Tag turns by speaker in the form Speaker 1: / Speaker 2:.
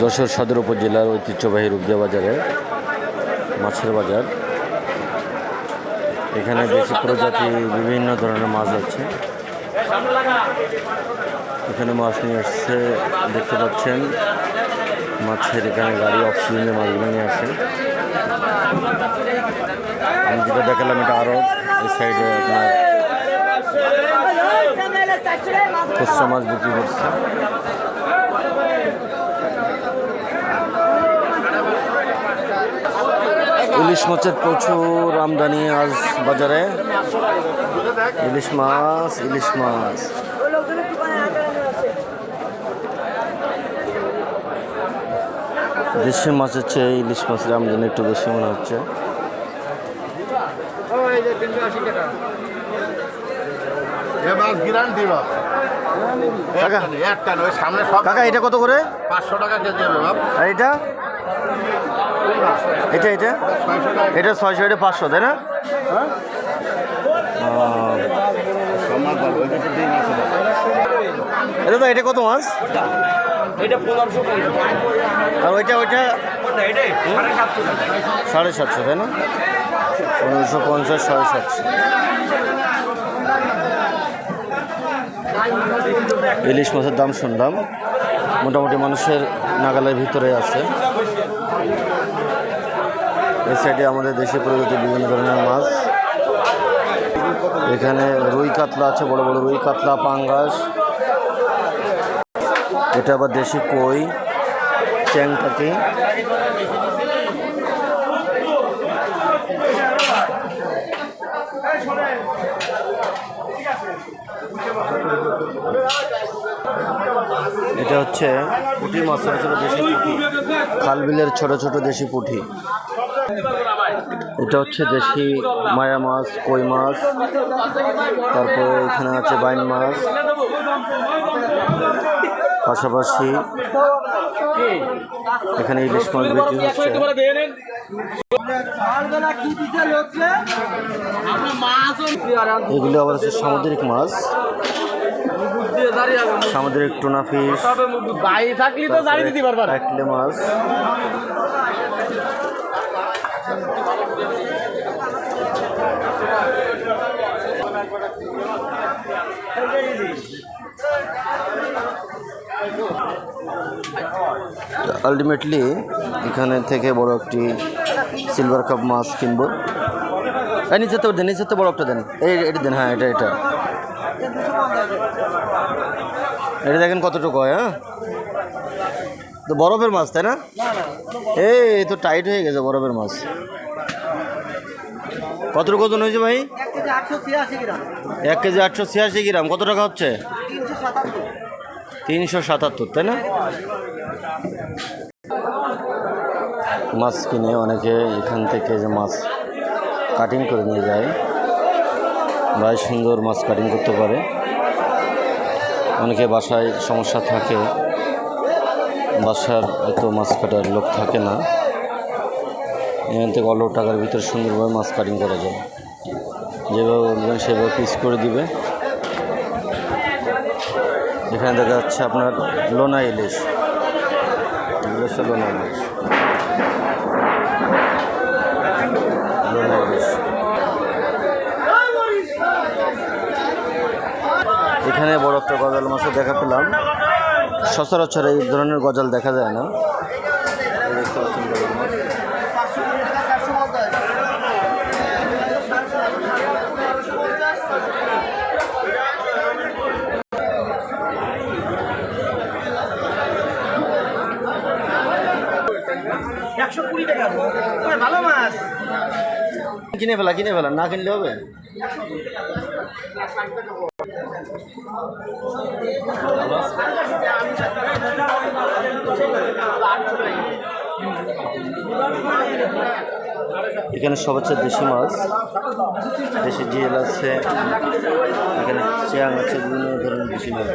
Speaker 1: যশোর সদর উপজেলার ঐতিহ্যবাহী রূপদিয়া বাজারে মাছের বাজার। এখানে দেশি প্রজাতি বিভিন্ন ধরনের মাছ আছে। এখানে মাছ নিয়ে আসছে, দেখতে পাচ্ছেন মাছের এখানে গাড়ি অক্সিজেনে মাছগুলো নিয়ে আসে। আমি যেটা দেখালাম এটা আরও এই সাইডে আপনার খুচরা মাছ বিক্রি করছে। ইলিশ মাছের প্রচুর আমদানি আজ বাজারে। ইলিশ মাছ দেশি মাছের চেয়ে ইলিশ মাছের আমদানি একটু বেশি মনে হচ্ছে। কাকা এটা কত করে?
Speaker 2: 500 টাকা কেজি হবে।
Speaker 1: আর এটা এটা এটা এটা 600, এটা 500, তাই না? এটা তো এটা কত মাছ? আর ওইটা 750, তাই না? 1550, 750। ইলিশ মাছের দাম শুনলাম মোটামুটি মানুষের নাগালের ভিতরে আছে। এই সাইডে আমাদের দেশি প্রজাতির বিভিন্ন ধরনের মাছ। এখানে রুই কাতলা আছে, বড় বড় রুই কাতলা, পাঙ্গাস। এটা আবার দেশি কই, চ্যাংটাকি। এটা হচ্ছে পুঁটি মাছ, ছোটো ছোটো দেশি পুঁটি, খাল বিলের ছোট ছোট দেশি পুঁটি। এটা হচ্ছে দেশি মায়া মাছ, কই মাছ। তারপর এখানে আছে বাইন মাছ, পাশাপাশি এখানে ইলিশ মাছ বিক্রি হচ্ছে। এগুলো আবার হচ্ছে সামুদ্রিক মাছ, সামুদ্রিক টুনা ফিশ, কাটলে মাছ। আলটিমেটলি এখানে থেকে বড় একটি সিলভার কাপ মাছ কিনবো। নিচে তো দেন, নিচে তো বড় একটা দেন, এটা দেন। হ্যাঁ, এটা এটা দেখেন কতটুকু হয়। হ্যাঁ, তো বরফের মাছ, তাই না? এই তো টাইট হয়ে গেছে বরফের মাছ। কতটুকু ওজন হয়েছে ভাই? 1 কেজি 886 গ্রাম। কত টাকা হচ্ছে? 377, তাই না? মাছ কিনে অনেকে এখান থেকে যে মাছ কাটিং করে নিয়ে যায়, ভাই সুন্দর মাছ কাটিং করতে পারে। অনেকে বাসায় সমস্যা থাকে, বাসার এত মাছ কাটার লোক থাকে না, এখান থেকে অল্প টাকার ভিতরে সুন্দরভাবে মাছ কাটিং করা যায়। যেভাবে বলবেন সেভাবে পিস করে দিবে। এখানে দেখা যাচ্ছে আপনার লোনা ইলিশ, লোনা ইলিশ, লোনা ইলিশ। এখানে বড় একটা গজাল মাছও দেখা পেলাম। সচরাচর এই ধরনের গজাল দেখা যায় না। দেখতে পাচ্ছেন গজাল মাছ।
Speaker 2: ভালো মাছ
Speaker 1: কিনে ফেলা, না কিনলে হবে। এখানে সবচেয়ে দেশি মাছ, দেশি জিয়েল আছে, এখানে চিয়াং আছে, বিভিন্ন ধরনের দেশি মাছ।